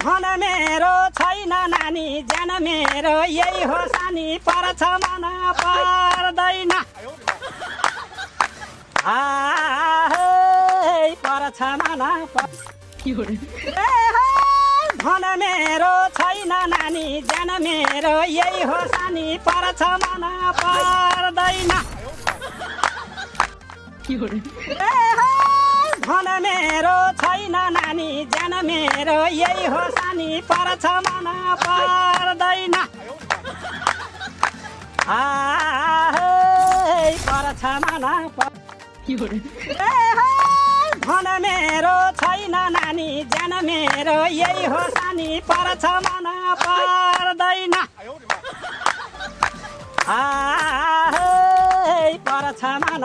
धन मेरो छैन नानी ज्यान मेरो यही हो सानी पर्छ मन पर्दैन पर्छ मन धन मेरो छैन नानी ज्यान मेरो यही हो सानी पर्छ मन पर्दैन धन मेरो छैन नानी ज्यान मेरो यही हो सानी पर्छ मन पर्दैन पर्छ मन धन मेरो छैन नानी ज्यान मेरो यही हो सानी पर्छ मन पर्दैन पर्छ मन